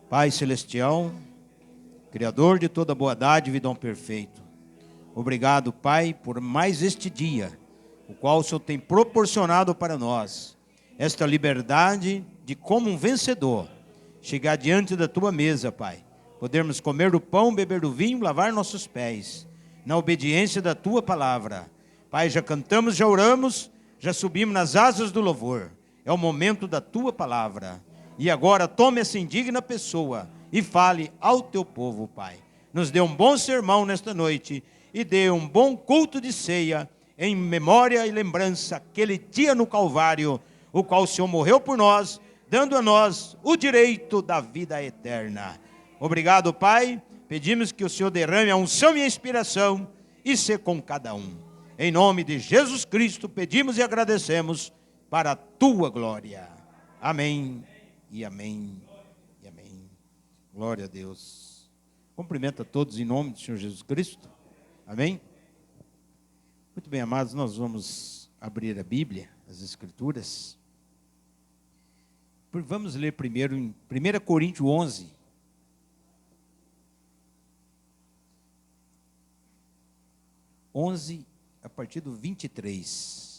Pai celestial, Criador de toda boa dádiva e dom perfeito, obrigado, Pai, por mais este dia, o qual o Senhor tem proporcionado para nós, esta liberdade de, como um vencedor, chegar diante da Tua mesa, Pai, podermos comer do pão, beber do vinho, lavar nossos pés, na obediência da Tua palavra. Pai, já cantamos, já oramos, já subimos nas asas do louvor, é o momento da Tua palavra. E agora tome essa indigna pessoa e fale ao teu povo, Pai. Nos dê um bom sermão nesta noite e dê um bom culto de ceia em memória e lembrança aquele dia no Calvário, o qual o Senhor morreu por nós, dando a nós o direito da vida eterna. Obrigado, Pai. Pedimos que o Senhor derrame a unção e a inspiração e seja com cada um. Em nome de Jesus Cristo pedimos e agradecemos para a tua glória. Amém. E amém, e amém. Glória a Deus. Cumprimento a todos em nome do Senhor Jesus Cristo. Amém. Muito bem, amados, nós vamos abrir a Bíblia, as Escrituras. Vamos ler primeiro em 1 Coríntios 11. 11, a partir do 23.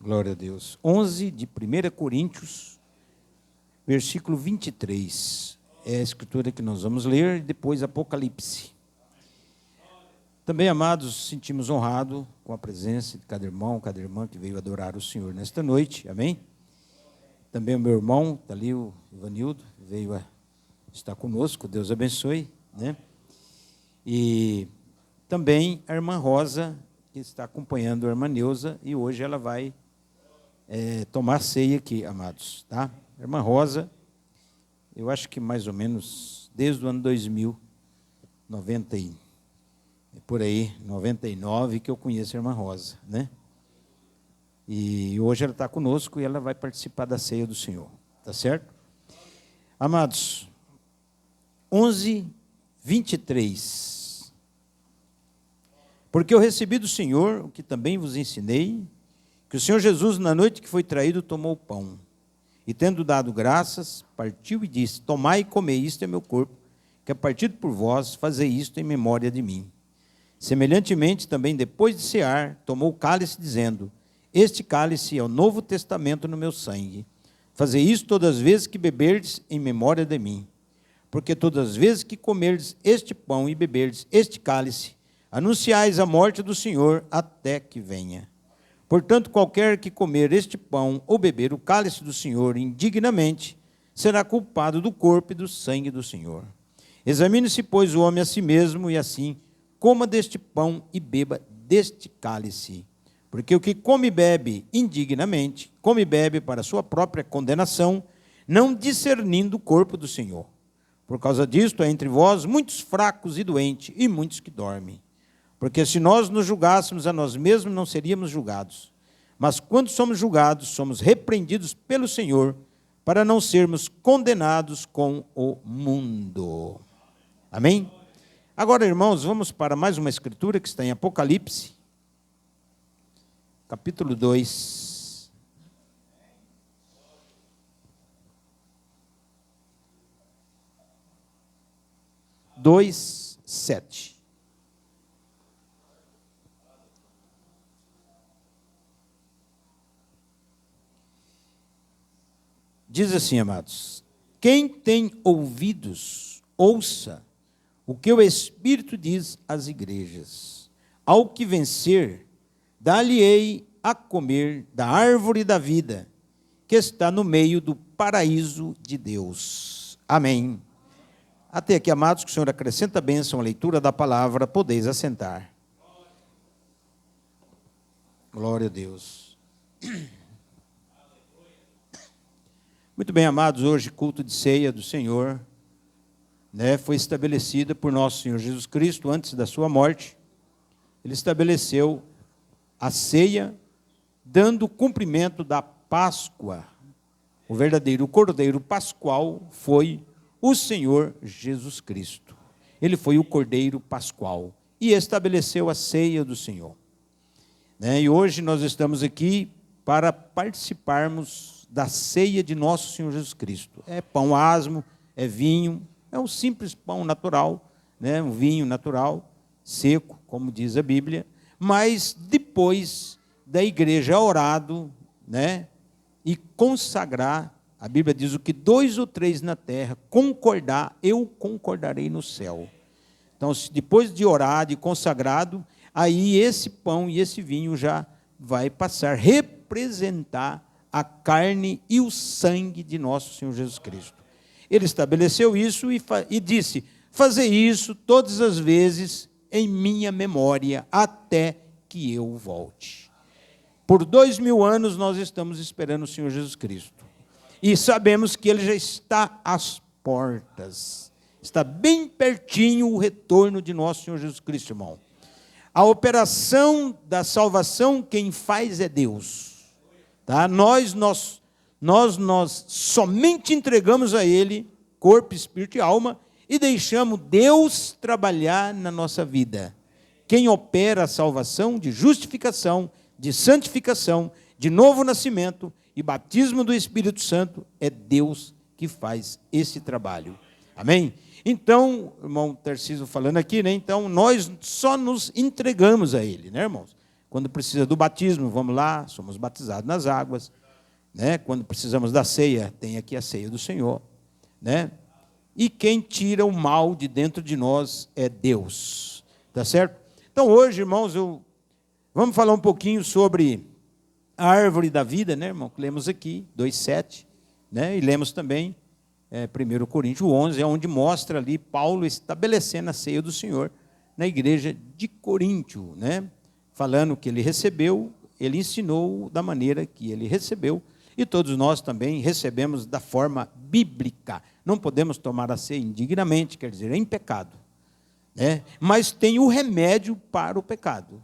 Glória a Deus. 11 de 1 Coríntios, versículo 23. É a escritura que nós vamos ler, e depois Apocalipse. Também, amados, sentimos honrado com a presença de cada irmão, cada irmã que veio adorar o Senhor nesta noite. Amém? Também o meu irmão, está ali, o Ivanildo, veio estar conosco. Deus abençoe, né? E também a irmã Rosa, que está acompanhando a irmã Neuza, e hoje ela vai tomar ceia aqui, amados, tá? Irmã Rosa, eu acho que mais ou menos desde o ano 2000, por aí, 99, que eu conheço a irmã Rosa, né? E hoje ela está conosco e ela vai participar da ceia do Senhor, tá certo? Amados, 11, 23. Porque eu recebi do Senhor o que também vos ensinei, que o Senhor Jesus, na noite que foi traído, tomou o pão, e tendo dado graças, partiu e disse: tomai e comei, isto é meu corpo, que é partido por vós, fazei isto em memória de mim. Semelhantemente, também depois de cear, tomou o cálice, dizendo: este cálice é o novo testamento no meu sangue. Fazei isto todas as vezes que beberdes em memória de mim. Porque todas as vezes que comerdes este pão e beberdes este cálice, anunciais a morte do Senhor até que venha. Portanto, qualquer que comer este pão ou beber o cálice do Senhor indignamente, será culpado do corpo e do sangue do Senhor. Examine-se, pois, o homem a si mesmo, e assim coma deste pão e beba deste cálice. Porque o que come e bebe indignamente, come e bebe para a sua própria condenação, não discernindo o corpo do Senhor. Por causa disto, há entre vós muitos fracos e doentes, e muitos que dormem. Porque se nós nos julgássemos a nós mesmos, não seríamos julgados. Mas quando somos julgados, somos repreendidos pelo Senhor, para não sermos condenados com o mundo. Amém? Agora, irmãos, vamos para mais uma escritura que está em Apocalipse, capítulo 2. Dois, 7. Diz assim, amados: quem tem ouvidos, ouça o que o Espírito diz às igrejas. Ao que vencer, dar-lhe-ei a comer da árvore da vida, que está no meio do paraíso de Deus. Amém. Até aqui, amados, que o Senhor acrescenta a bênção à leitura da palavra, podeis assentar. Glória a Deus. Muito bem, amados, hoje culto de ceia do Senhor, foi estabelecida por nosso Senhor Jesus Cristo antes da sua morte. Ele estabeleceu a ceia, dando cumprimento da Páscoa. O verdadeiro Cordeiro Pascual foi o Senhor Jesus Cristo. Ele foi o Cordeiro Pascual e estabeleceu a ceia do Senhor. E hoje nós estamos aqui para participarmos da ceia de nosso Senhor Jesus Cristo. É pão asmo, é vinho, é um simples pão natural, um vinho natural, seco, como diz a Bíblia, mas depois da igreja orado, e consagrar, a Bíblia diz: o que 2 ou 3 na terra concordar, eu concordarei no céu. Então, depois de orar, de consagrado, aí esse pão e esse vinho já vai passar, representar a carne e o sangue de nosso Senhor Jesus Cristo. Ele estabeleceu isso e disse: fazer isso todas as vezes em minha memória, até que eu volte. Por 2000 anos nós estamos esperando o Senhor Jesus Cristo. E sabemos que Ele já está às portas. Está bem pertinho o retorno de nosso Senhor Jesus Cristo, irmão. A operação da salvação, quem faz é Deus. Tá? Nós somente entregamos a Ele corpo, espírito e alma e deixamos Deus trabalhar na nossa vida. Quem opera a salvação de justificação, de santificação, de novo nascimento e batismo do Espírito Santo, é Deus que faz esse trabalho. Amém? Então, irmão Tarcísio falando aqui, então nós só nos entregamos a Ele, irmãos? Quando precisa do batismo, vamos lá, somos batizados nas águas, Quando precisamos da ceia, tem aqui a ceia do Senhor, E quem tira o mal de dentro de nós é Deus, tá certo? Então hoje, irmãos, vamos falar um pouquinho sobre a árvore da vida, irmão? Que lemos aqui, 2:7, E lemos também 1 Coríntios 11, é onde mostra ali Paulo estabelecendo a ceia do Senhor na igreja de Coríntio, Falando que ele recebeu, ele ensinou da maneira que ele recebeu, e todos nós também recebemos da forma bíblica. Não podemos tomar a ceia indignamente, quer dizer, em pecado, Mas tem o remédio para o pecado,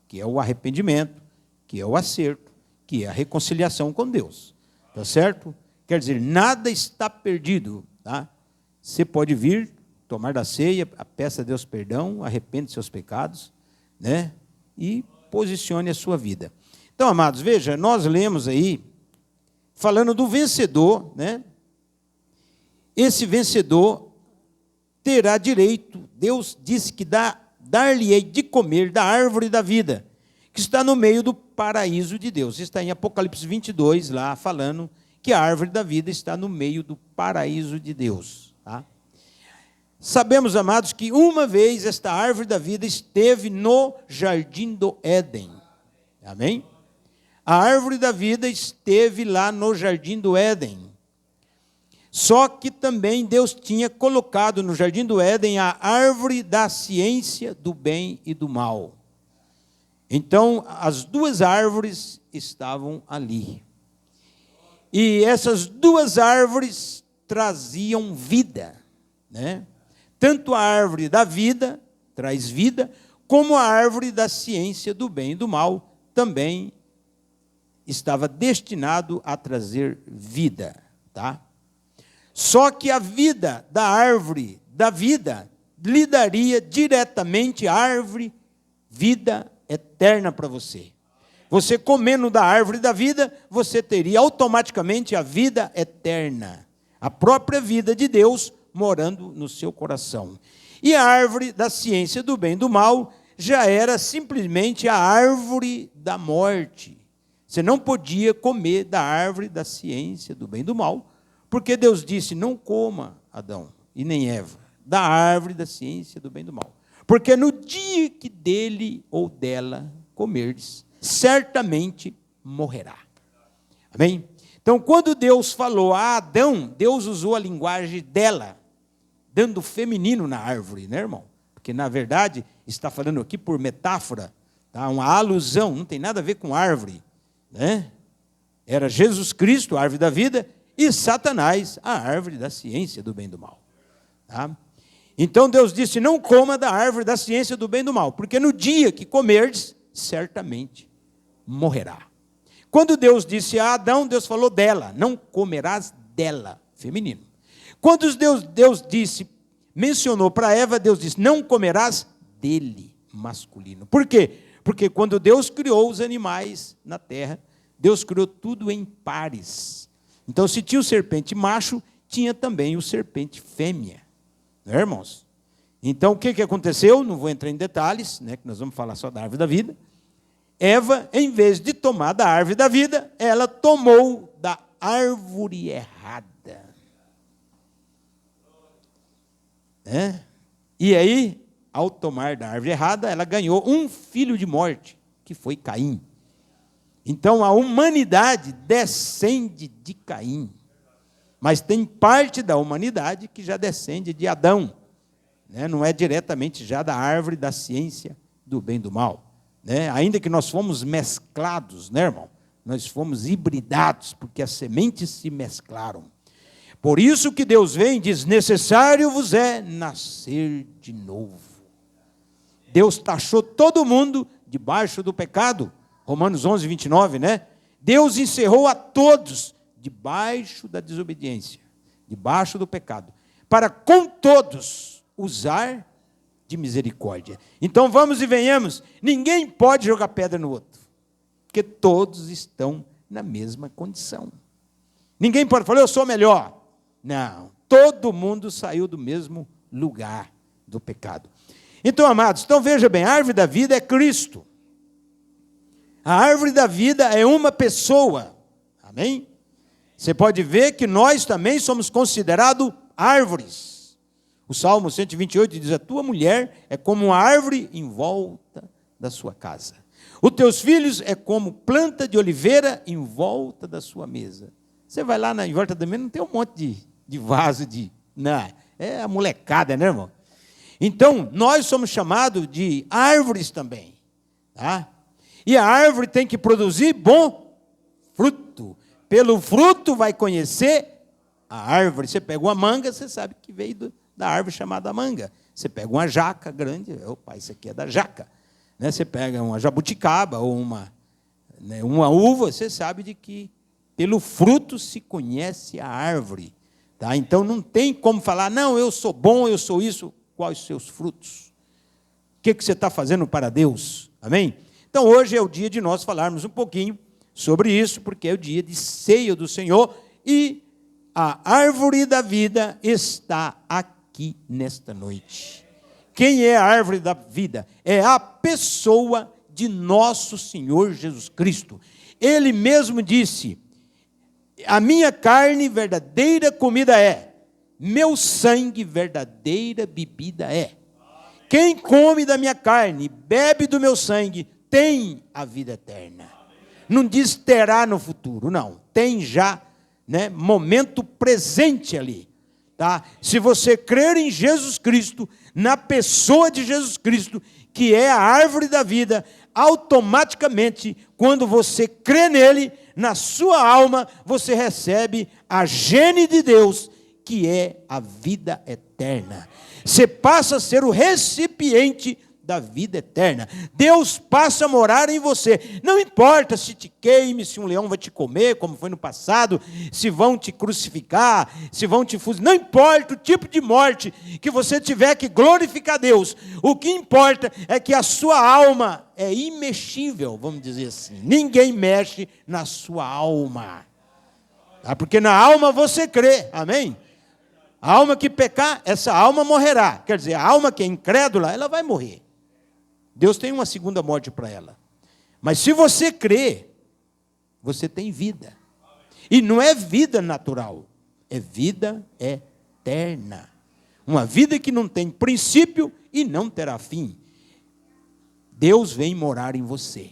que é o arrependimento, que é o acerto, que é a reconciliação com Deus, tá certo? Quer dizer, nada está perdido, tá? Você pode vir, tomar da ceia, peça a Deus perdão, arrepende seus pecados, E posicione a sua vida. Então, amados, veja, nós lemos aí, falando do vencedor, Esse vencedor terá direito, Deus disse que dar-lhe-ei de comer da árvore da vida, que está no meio do paraíso de Deus. Está em Apocalipse 22, lá falando que a árvore da vida está no meio do paraíso de Deus. Tá? Sabemos, amados, que uma vez esta árvore da vida esteve no jardim do Éden. Amém? A árvore da vida esteve lá no jardim do Éden. Só que também Deus tinha colocado no jardim do Éden a árvore da ciência do bem e do mal. Então, as 2 árvores estavam ali. E essas 2 árvores traziam vida, Tanto a árvore da vida traz vida, como a árvore da ciência do bem e do mal também estava destinado a trazer vida, tá? Só que a vida da árvore da vida lhe daria diretamente a árvore vida eterna para você. Você comendo da árvore da vida, você teria automaticamente a vida eterna, a própria vida de Deus morando no seu coração. E a árvore da ciência do bem e do mal já era simplesmente a árvore da morte. Você não podia comer da árvore da ciência do bem e do mal, porque Deus disse: não coma, Adão e nem Eva, da árvore da ciência do bem e do mal. Porque no dia que dele ou dela comerdes, certamente morrerá. Amém? Então, quando Deus falou a Adão, Deus usou a linguagem dela, dando feminino na árvore, né, irmão? Porque, na verdade, está falando aqui por metáfora, tá? Uma alusão, não tem nada a ver com árvore, né? Era Jesus Cristo, a árvore da vida, e Satanás, a árvore da ciência do bem e do mal. Tá? Então Deus disse, não coma da árvore da ciência do bem e do mal, porque no dia que comerdes, certamente morrerá. Quando Deus disse a Adão, Deus falou dela, não comerás dela, feminino. Quando Deus disse, mencionou para Eva, Deus disse, não comerás dele, masculino. Por quê? Porque quando Deus criou os animais na terra, Deus criou tudo em pares. Então, se tinha o serpente macho, tinha também o serpente fêmea. Não é, irmãos? Então, o que aconteceu? Não vou entrar em detalhes, né, que nós vamos falar só da árvore da vida. Eva, em vez de tomar da árvore da vida, ela tomou da árvore errada. E aí, ao tomar da árvore errada, ela ganhou um filho de morte, que foi Caim. Então, a humanidade descende de Caim. Mas tem parte da humanidade que já descende de Adão. Né? Não é diretamente já da árvore da ciência do bem e do mal. Né? Ainda que nós fomos mesclados, né, irmão? Nós fomos hibridados, porque as sementes se mesclaram. Por isso que Deus vem e diz, necessário vos é nascer de novo. Deus taxou todo mundo debaixo do pecado. Romanos 11, 29, né? Deus encerrou a todos debaixo da desobediência, debaixo do pecado, para com todos usar de misericórdia. Então vamos e venhamos, ninguém pode jogar pedra no outro, porque todos estão na mesma condição. Ninguém pode falar, eu sou melhor. Não, todo mundo saiu do mesmo lugar do pecado. Então, amados, então veja bem, a árvore da vida é Cristo. A árvore da vida é uma pessoa, amém? Você pode ver que nós também somos considerados árvores. O Salmo 128 diz, a tua mulher é como uma árvore em volta da sua casa. Os teus filhos é como planta de oliveira em volta da sua mesa. Você vai lá em volta da mesa, não tem um monte de vaso, não, é a molecada, né, irmão? Então, nós somos chamados de árvores também, tá? E a árvore tem que produzir bom fruto. Pelo fruto vai conhecer a árvore. Você pega uma manga, você sabe que veio da árvore chamada manga. Você pega uma jaca grande, opa, isso aqui é da jaca. Né? Você pega uma jabuticaba ou uma uva, você sabe de que pelo fruto se conhece a árvore. Tá? Então não tem como falar, não, eu sou bom, eu sou isso. Quais os seus frutos? O que você está fazendo para Deus? Amém? Então, hoje é o dia de nós falarmos um pouquinho sobre isso, porque é o dia de ceia do Senhor, e a árvore da vida está aqui nesta noite. Quem é a árvore da vida? É a pessoa de nosso Senhor Jesus Cristo. Ele mesmo disse, a minha carne verdadeira comida é, meu sangue verdadeira bebida é. Quem come da minha carne, bebe do meu sangue, tem a vida eterna. Não diz terá no futuro, não. Tem já, né, momento presente ali. Tá? Se você crer em Jesus Cristo, na pessoa de Jesus Cristo, que é a árvore da vida, automaticamente, quando você crê nele, na sua alma, você recebe a gene de Deus, que é a vida eterna. Você passa a ser o recipiente da vida eterna. Deus passa a morar em você. Não importa se te queime, se um leão vai te comer, como foi no passado, se vão te crucificar, se vão te fuzilar. Não importa o tipo de morte que você tiver que glorificar Deus. O que importa é que a sua alma é imexível, vamos dizer assim. Ninguém mexe na sua alma. Tá? Porque na alma você crê. Amém? A alma que pecar, essa alma morrerá. Quer dizer, a alma que é incrédula, ela vai morrer. Deus tem uma segunda morte para ela. Mas se você crê, você tem vida. E não é vida natural, é vida eterna. Uma vida que não tem princípio e não terá fim. Deus vem morar em você.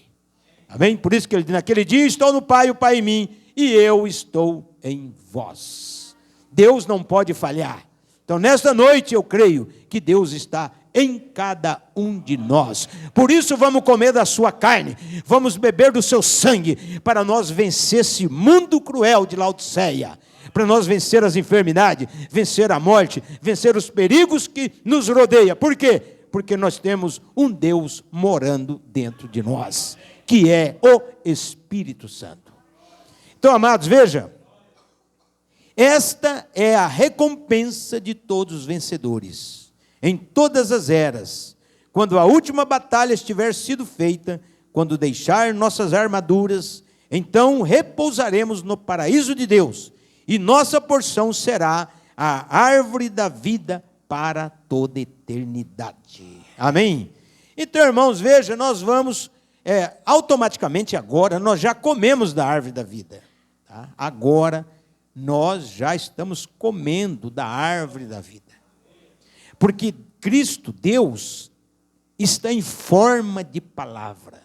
Amém? Por isso que ele diz, naquele dia estou no Pai, o Pai em mim, e eu estou em vós. Deus não pode falhar. Então, nesta noite, eu creio que Deus está em cada um de nós. Por isso, vamos comer da sua carne, vamos beber do seu sangue, para nós vencer esse mundo cruel de Laodiceia, para nós vencer as enfermidades, vencer a morte, vencer os perigos que nos rodeiam. Por quê? Porque nós temos um Deus morando dentro de nós, que é o Espírito Santo. Então, amados, veja, esta é a recompensa de todos os vencedores, em todas as eras, quando a última batalha estiver sido feita, quando deixar nossas armaduras, então repousaremos no paraíso de Deus, e nossa porção será a árvore da vida para toda eternidade. Amém? Então, irmãos, veja, nós vamos, automaticamente agora, nós já comemos da árvore da vida. Tá? Agora, nós já estamos comendo da árvore da vida. Porque Cristo, Deus, está em forma de palavra.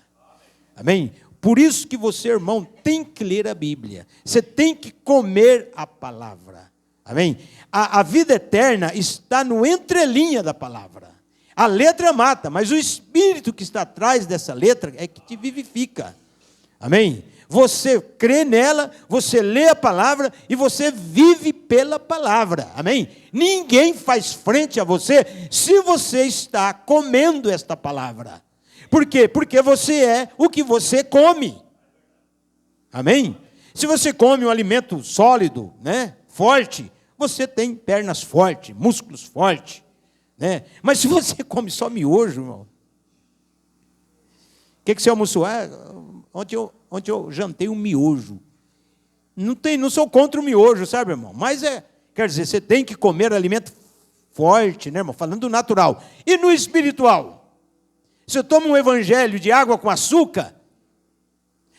Amém? Por isso que você, irmão, tem que ler a Bíblia. Você tem que comer a palavra. Amém? A vida eterna está no entrelinha da palavra. A letra mata, mas o Espírito que está atrás dessa letra é que te vivifica. Amém? Você crê nela, você lê a palavra e você vive pela palavra. Amém? Ninguém faz frente a você se você está comendo esta palavra. Por quê? Porque você é o que você come. Amém? Se você come um alimento sólido, né, forte, você tem pernas fortes, músculos fortes. Né? Mas se você come só miojo, irmão, o que você almoçou? Ontem eu jantei um miojo. Não sou contra o miojo, sabe, irmão? Mas quer dizer, você tem que comer alimento forte, né, irmão? Falando do natural. E no espiritual? Você toma um evangelho de água com açúcar,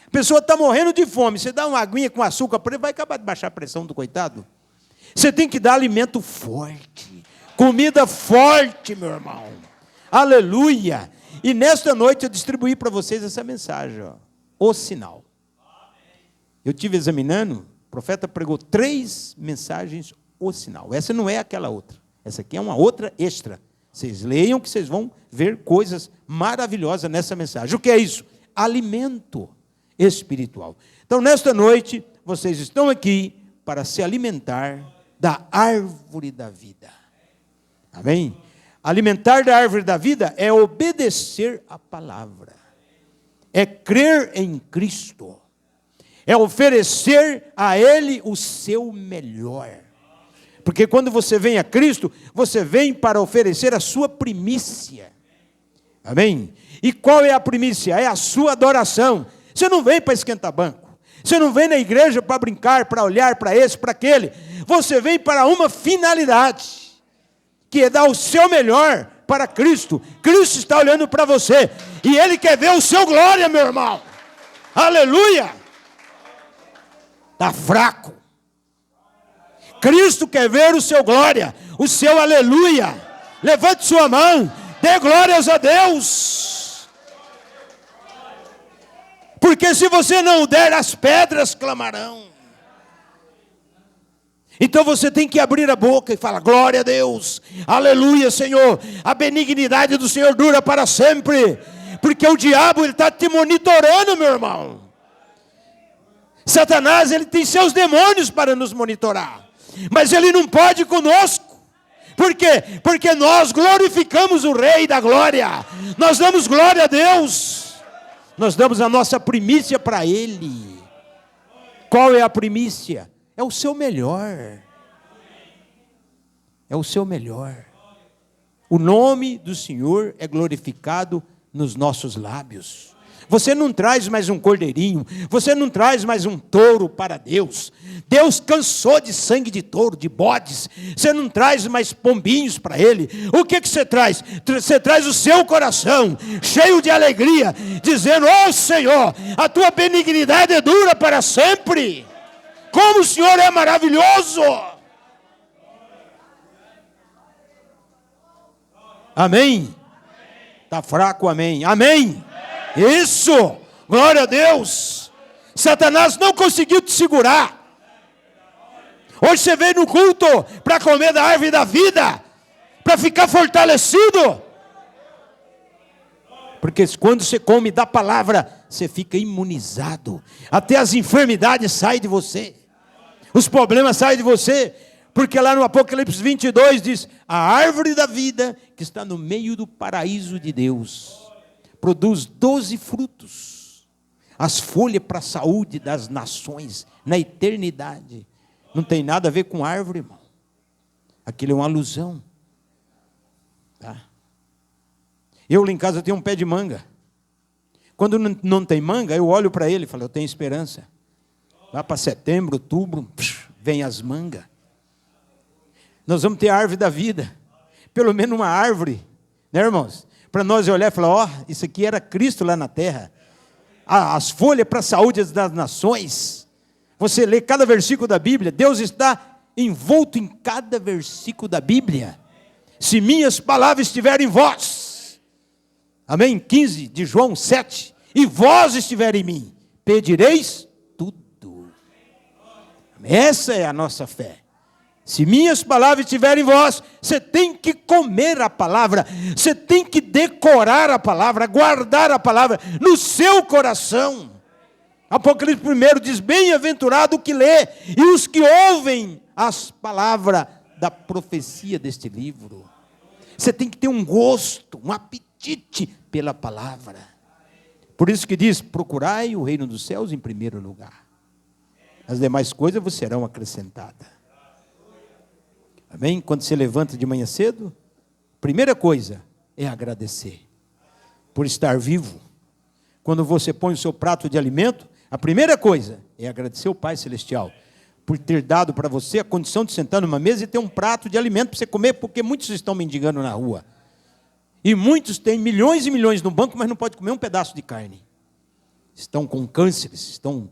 a pessoa está morrendo de fome, você dá uma aguinha com açúcar, vai acabar de baixar a pressão do coitado. Você tem que dar alimento forte, comida forte, meu irmão. Aleluia! E nesta noite eu distribuí para vocês essa mensagem, ó. O sinal. Eu estive examinando, o profeta pregou 3 mensagens, o sinal. Essa não é aquela outra. Essa aqui é uma outra extra. Vocês leiam que vocês vão ver coisas maravilhosas nessa mensagem. O que é isso? Alimento espiritual. Então, nesta noite, vocês estão aqui para se alimentar da árvore da vida. Amém? Alimentar da árvore da vida é obedecer a palavra. É crer em Cristo, é oferecer a Ele o seu melhor, porque quando você vem a Cristo, você vem para oferecer a sua primícia, amém? E qual é a primícia? É a sua adoração. Você não vem para esquentar banco, você não vem na igreja para brincar, para olhar para esse, para aquele, você vem para uma finalidade, que é dar o seu melhor para Cristo. Cristo está olhando para você e Ele quer ver o seu glória, meu irmão. Aleluia! Está fraco. Cristo quer ver o seu glória, o seu aleluia. Levante sua mão, dê glórias a Deus. Porque se você não der, as pedras clamarão. Então você tem que abrir a boca e falar: glória a Deus, aleluia, Senhor, a benignidade do Senhor dura para sempre, porque o diabo está te monitorando, meu irmão. Satanás, ele tem seus demônios para nos monitorar, mas ele não pode conosco. Por quê? Porque nós glorificamos o Rei da Glória, nós damos glória a Deus, nós damos a nossa primícia para Ele. Qual é a primícia? É o seu melhor. É o seu melhor. O nome do Senhor é glorificado nos nossos lábios. Você não traz mais um cordeirinho, você não traz mais um touro para Deus. Deus cansou de sangue de touro, de bodes. Você não traz mais pombinhos para Ele. O que você traz? Você traz o seu coração, cheio de alegria, dizendo: ó Senhor, a tua benignidade dura para sempre. Como o Senhor é maravilhoso! Amém? Está fraco, amém? Amém? Isso! Glória a Deus! Satanás não conseguiu te segurar. Hoje você veio no culto para comer da árvore da vida, para ficar fortalecido. Porque quando você come da palavra, você fica imunizado. Até as enfermidades saem de você. Os problemas saem de você. Porque lá no Apocalipse 22 diz: a árvore da vida que está no meio do paraíso de Deus produz 12 frutos. As folhas para a saúde das nações na eternidade. Não tem nada a ver com árvore, irmão. Aquilo é uma alusão. Tá? Eu lá em casa tenho um pé de manga. Quando não tem manga, eu olho para ele e falo: eu tenho esperança. Lá para setembro, outubro, vem as mangas. Nós vamos ter a árvore da vida. Pelo menos uma árvore, né, irmãos? Para nós olhar e falar: ó, isso aqui era Cristo lá na terra. As folhas para a saúde das nações. Você lê cada versículo da Bíblia, Deus está envolto em cada versículo da Bíblia. Se minhas palavras estiverem em vós, amém? 15 de João 7, e vós estiverem em mim, pedireis tudo. Essa é a nossa fé. Se minhas palavras estiverem em vós, você tem que comer a palavra, você tem que decorar a palavra, guardar a palavra no seu coração. Apocalipse 1 diz: bem-aventurado o que lê e os que ouvem as palavras da profecia deste livro. Você tem que ter um gosto, um apetite pela palavra. Por isso que diz: procurai o reino dos céus em primeiro lugar. As demais coisas vos serão acrescentadas. Amém? Quando você levanta de manhã cedo, primeira coisa é agradecer por estar vivo. Quando você põe o seu prato de alimento, a primeira coisa é agradecer ao Pai Celestial por ter dado para você a condição de sentar numa mesa e ter um prato de alimento para você comer, porque muitos estão mendigando na rua. E muitos têm milhões e milhões no banco, mas não podem comer um pedaço de carne. Estão com cânceres, estão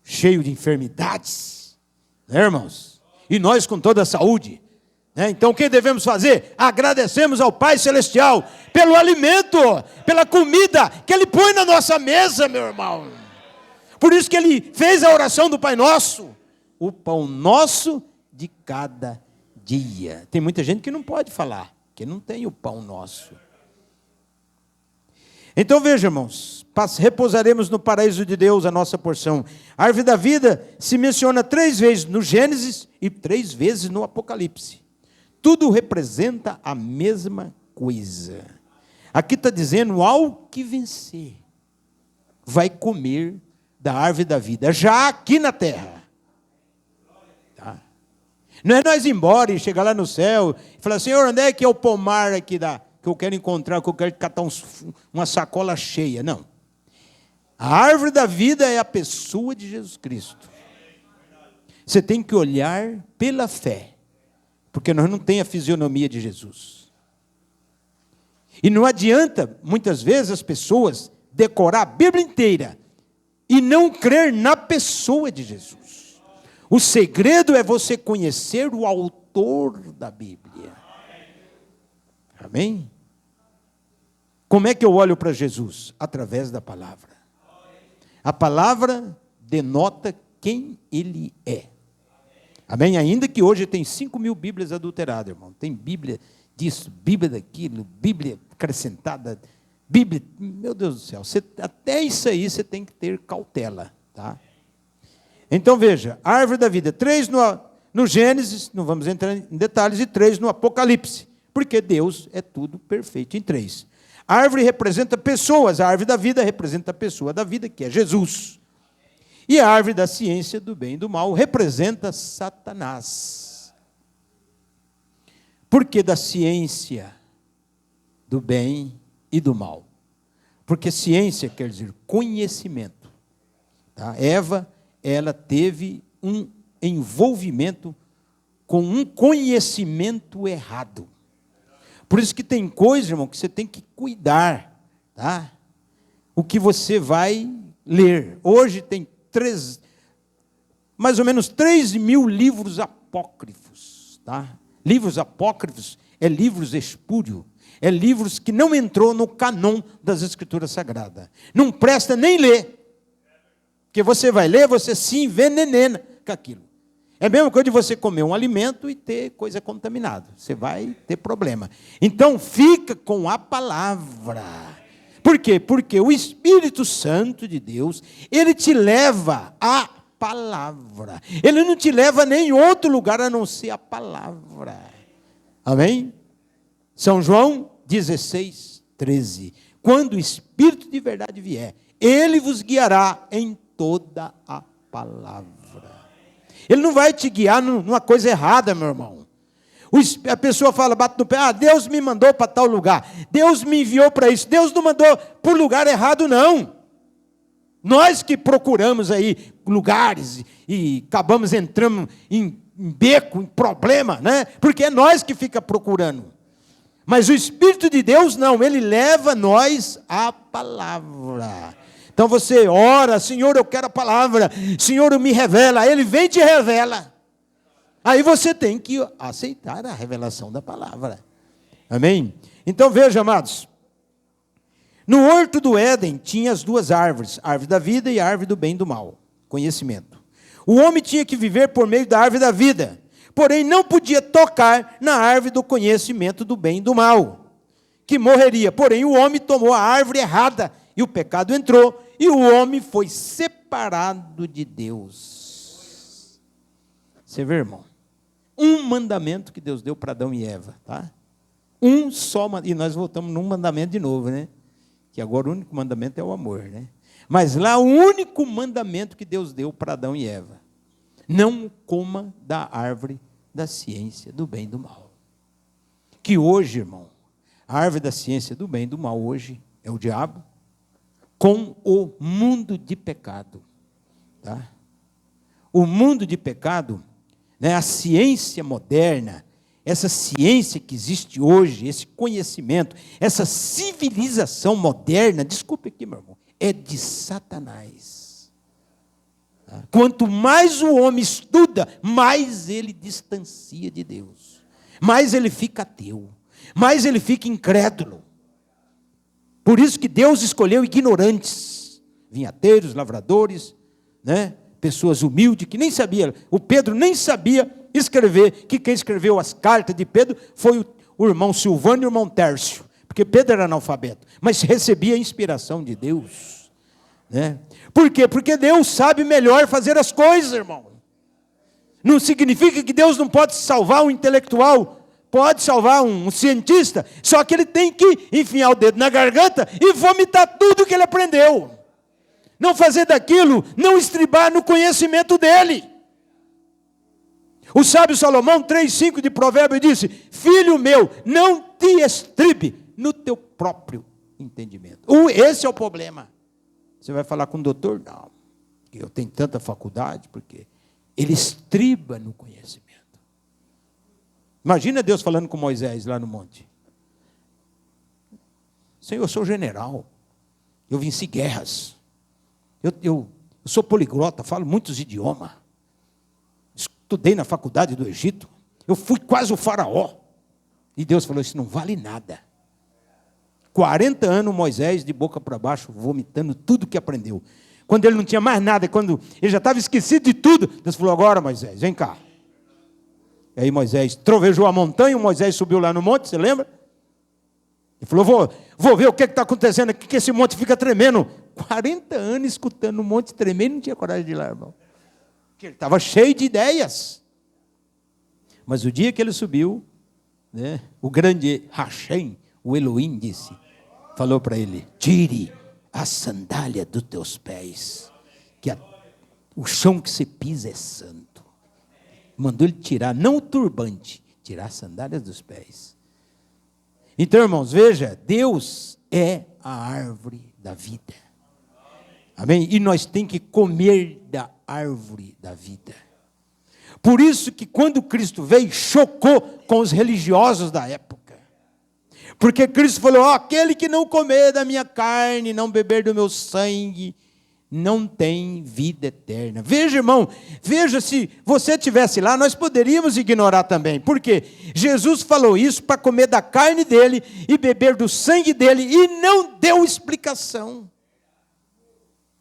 cheios de enfermidades, né, irmãos? E nós com toda a saúde. Então o que devemos fazer? Agradecemos ao Pai Celestial pelo alimento, pela comida que Ele põe na nossa mesa, meu irmão. Por isso que Ele fez a oração do Pai Nosso. O pão nosso de cada dia. Tem muita gente que não pode falar, que não tem o pão nosso. Então veja, irmãos, repousaremos no paraíso de Deus a nossa porção. A árvore da vida se menciona 3 vezes no Gênesis e 3 vezes no Apocalipse. Tudo representa a mesma coisa. Aqui está dizendo: ao que vencer, vai comer da árvore da vida, já aqui na terra. Tá? Não é nós ir embora e chegar lá no céu e falar: Senhor, onde é que é o pomar aqui que eu quero encontrar, que eu quero catar uma sacola cheia? Não. A árvore da vida é a pessoa de Jesus Cristo. Você tem que olhar pela fé, porque nós não temos a fisionomia de Jesus. E não adianta, muitas vezes, as pessoas decorar a Bíblia inteira e não crer na pessoa de Jesus. O segredo é você conhecer o autor da Bíblia. Amém? Como é que eu olho para Jesus? Através da palavra. A palavra denota quem Ele é. Amém? Ainda que hoje tem 5.000 Bíblias adulteradas, irmão. Tem Bíblia disso, Bíblia daquilo, Bíblia acrescentada, Bíblia... Meu Deus do céu, até isso aí você tem que ter cautela, tá? Então veja, a árvore da vida, 3 no Gênesis, não vamos entrar em detalhes, e 3 no Apocalipse, porque Deus é tudo perfeito em 3. A árvore representa pessoas, a árvore da vida representa a pessoa da vida, que é Jesus. E a árvore da ciência do bem e do mal representa Satanás. Por que da ciência do bem e do mal? Porque ciência quer dizer conhecimento. Tá? Eva, ela teve um envolvimento com um conhecimento errado. Por isso que tem coisa, irmão, que você tem que cuidar, tá? O que você vai ler. Hoje tem mais ou menos 3.000 livros apócrifos, tá? Livros apócrifos é livros espúrios, é livros que não entrou no canon das Escrituras Sagradas. Não presta nem ler. Porque você vai ler, você se envenena com aquilo. É a mesma coisa de você comer um alimento e ter coisa contaminada. Você vai ter problema. Então, fica com a palavra. Por quê? Porque o Espírito Santo de Deus, ele te leva à palavra. Ele não te leva nem em outro lugar a não ser a palavra. Amém? São João 16, 13. Quando o Espírito de verdade vier, ele vos guiará em toda a palavra. Ele não vai te guiar numa coisa errada, meu irmão. A pessoa fala, bate no pé, Deus me mandou para tal lugar, Deus me enviou para isso, Deus não mandou para o lugar errado, não. Nós que procuramos aí lugares e acabamos entrando em beco, em problema, né? Porque é nós que fica procurando. Mas o Espírito de Deus não, ele leva nós à palavra. Então você ora, Senhor, eu quero a palavra, Senhor, me revela, ele vem e te revela. Aí você tem que aceitar a revelação da palavra. Amém? Então veja, amados, no horto do Éden tinha as duas árvores, a árvore da vida e a árvore do bem e do mal, conhecimento. O homem tinha que viver por meio da árvore da vida, porém não podia tocar na árvore do conhecimento do bem e do mal, que morreria. Porém o homem tomou a árvore errada, e o pecado entrou, e o homem foi separado de Deus. Você vê, irmão? Um mandamento que Deus deu para Adão e Eva, tá? Um só, e nós voltamos num mandamento de novo, né? Que agora o único mandamento é o amor, né? Mas lá o único mandamento que Deus deu para Adão e Eva: não coma da árvore da ciência do bem e do mal. Que hoje, irmão, a árvore da ciência do bem e do mal hoje é o diabo, com o mundo de pecado. Tá? O mundo de pecado, né, a ciência moderna, essa ciência que existe hoje, esse conhecimento, essa civilização moderna, desculpe aqui, meu irmão, é de Satanás. Tá? Quanto mais o homem estuda, mais ele distancia de Deus, mais ele fica ateu, mais ele fica incrédulo. Por isso que Deus escolheu ignorantes, vinhateiros, lavradores, né? Pessoas humildes que nem sabiam. O Pedro nem sabia escrever, que quem escreveu as cartas de Pedro foi o irmão Silvano e o irmão Tércio, porque Pedro era analfabeto, mas recebia a inspiração de Deus, né? Por quê? Porque Deus sabe melhor fazer as coisas, irmão. Não significa que Deus não pode salvar um intelectual, pode salvar um cientista, só que ele tem que enfiar o dedo na garganta e vomitar tudo que ele aprendeu. Não fazer daquilo, não estribar no conhecimento dele. O sábio Salomão, 3,5 de Provérbio, disse: filho meu, não te estribe no teu próprio entendimento. Esse é o problema. Você vai falar com o doutor? Não, eu tenho tanta faculdade, porque ele estriba no conhecimento. Imagina Deus falando com Moisés lá no monte: Senhor, eu sou general, eu venci guerras, eu sou poliglota, falo muitos idiomas, estudei na faculdade do Egito, eu fui quase o faraó. E Deus falou: isso não vale nada. 40 anos Moisés de boca para baixo, vomitando tudo que aprendeu. Quando ele não tinha mais nada, quando ele já estava esquecido de tudo, Deus falou: agora, Moisés, vem cá. E aí Moisés trovejou a montanha, Moisés subiu lá no monte, você lembra? Ele falou: vou ver o que está acontecendo aqui, que esse monte fica tremendo. 40 anos escutando o monte tremendo, não tinha coragem de ir lá, irmão. Porque ele estava cheio de ideias. Mas o dia que ele subiu, né, o grande Hashem, o Elohim, falou para ele: tire a sandália dos teus pés, que o chão que você pisa é santo. Mandou ele tirar, não o turbante, tirar as sandálias dos pés. Então, irmãos, veja, Deus é a árvore da vida. Amém? E nós temos que comer da árvore da vida. Por isso que quando Cristo veio, chocou com os religiosos da época. Porque Cristo falou: aquele que não comer da minha carne, não beber do meu sangue, não tem vida eterna. Veja, irmão, veja, se você estivesse lá, nós poderíamos ignorar também. Por quê? Jesus falou isso para comer da carne dele e beber do sangue dele, e não deu explicação.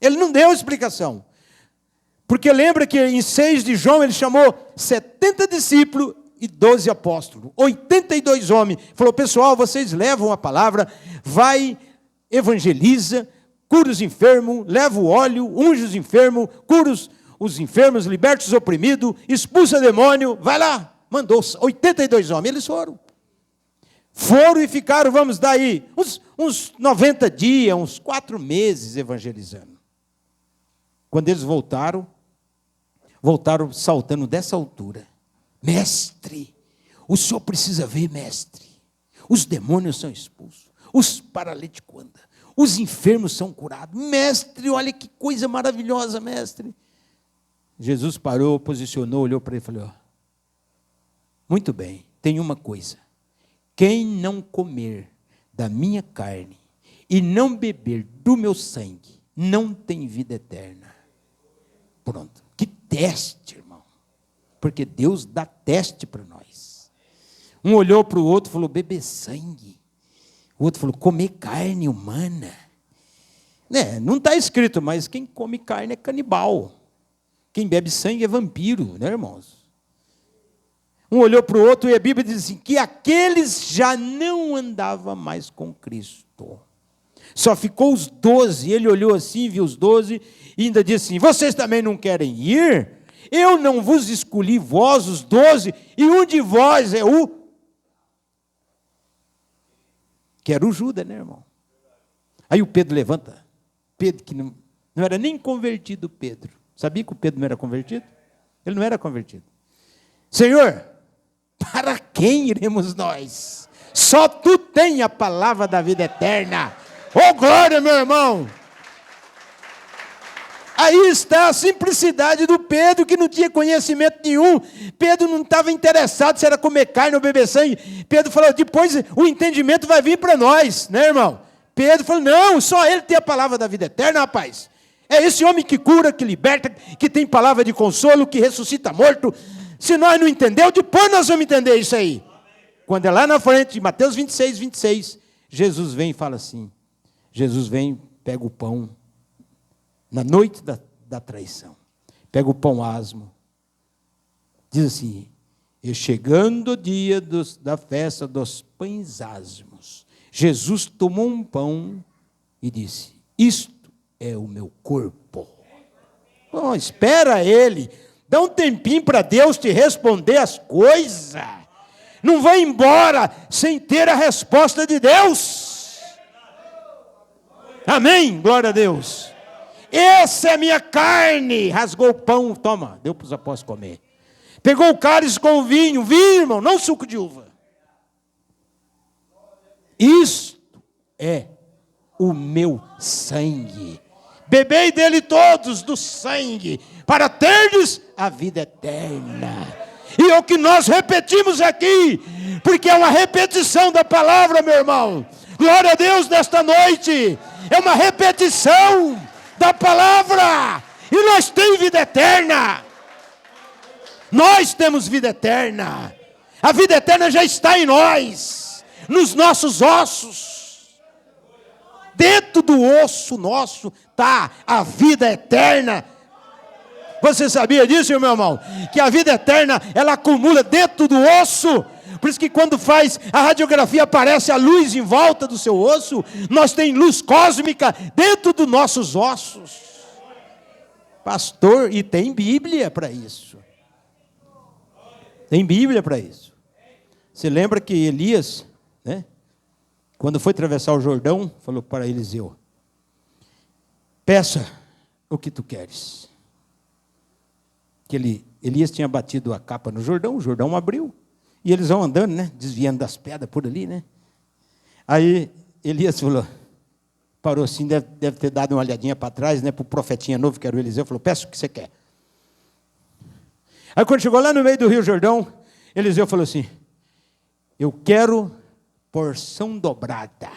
Ele não deu explicação. Porque lembra que em 6 de João ele chamou 70 discípulos e 12 apóstolos, 82 homens. Falou, pessoal, vocês levam a palavra, vai, evangeliza, cura os enfermos, leva o óleo, unge os enfermos, cura os enfermos, liberta os oprimidos, expulsa demônio, vai lá. Mandou 82 homens, eles foram. Foram e ficaram, vamos dar aí, uns 90 dias, uns 4 meses evangelizando. Quando eles voltaram saltando dessa altura. Mestre, o senhor precisa ver, mestre. Os demônios são expulsos, os paralíticos andam, os enfermos são curados. Mestre, olha que coisa maravilhosa, mestre. Jesus parou, posicionou, olhou para ele e falou, muito bem, tem uma coisa. Quem não comer da minha carne e não beber do meu sangue, não tem vida eterna. Pronto. Que teste, irmão. Porque Deus dá teste para nós. Um olhou para o outro e falou, beber sangue. O outro falou, comer carne humana. Não está escrito, mas quem come carne é canibal. Quem bebe sangue é vampiro, né, irmãos? Um olhou para o outro e a Bíblia diz assim, que aqueles já não andavam mais com Cristo. Só ficou os 12, ele olhou assim, viu os 12, e ainda disse assim, vocês também não querem ir? Eu não vos escolhi vós, os 12, e um de vós é o... Que era o Judas, né, irmão? Aí o Pedro levanta, Pedro que não era nem convertido, Pedro. Sabia que o Pedro não era convertido? Ele não era convertido. Senhor, para quem iremos nós? Só tu tens a palavra da vida eterna. Oh, glória, meu irmão! Aí está a simplicidade do Pedro, que não tinha conhecimento nenhum. Pedro não estava interessado se era comer carne ou beber sangue. Pedro falou, depois o entendimento vai vir para nós, né, irmão? Pedro falou, não, só ele tem a palavra da vida eterna, rapaz. É esse homem que cura, que liberta, que tem palavra de consolo, que ressuscita morto. Se nós não entendemos, depois nós vamos entender isso aí. Quando é lá na frente, de Mateus 26, 26, Jesus vem e fala assim, Jesus vem, pega o pão, na noite da traição, pega o pão asmo, diz assim, e chegando o dia da festa dos pães asmos, Jesus tomou um pão e disse, isto é o meu corpo. Bom, espera ele, dá um tempinho para Deus te responder as coisas, não vai embora sem ter a resposta de Deus. Amém, glória a Deus. Essa é a minha carne. Rasgou o pão, toma, deu para os apóstolos comer. Pegou o cálice com o vinho, irmão, não suco de uva. Isto é o meu sangue. Bebei dele todos do sangue, para terdes a vida eterna. E é o que nós repetimos aqui, porque é uma repetição da palavra, meu irmão. Glória a Deus nesta noite. É uma repetição da palavra, e nós temos vida eterna. Nós temos vida eterna. A vida eterna já está em nós, nos nossos ossos. Dentro do osso nosso está a vida eterna. Você sabia disso, meu irmão? Que a vida eterna, ela acumula dentro do osso. Por isso que quando faz a radiografia, aparece a luz em volta do seu osso. Nós temos luz cósmica dentro dos nossos ossos. Pastor, e tem Bíblia para isso. Tem Bíblia para isso. Você lembra que Elias, né, quando foi atravessar o Jordão, falou para Eliseu, peça o que tu queres. Que Elias tinha batido a capa no Jordão, o Jordão abriu. E eles vão andando, né? Desviando das pedras por ali, né? Aí Elias falou, parou assim, deve ter dado uma olhadinha para trás, né? Para o profetinha novo, que era o Eliseu, falou, peça o que você quer. Aí quando chegou lá no meio do Rio Jordão, Eliseu falou assim, eu quero porção dobrada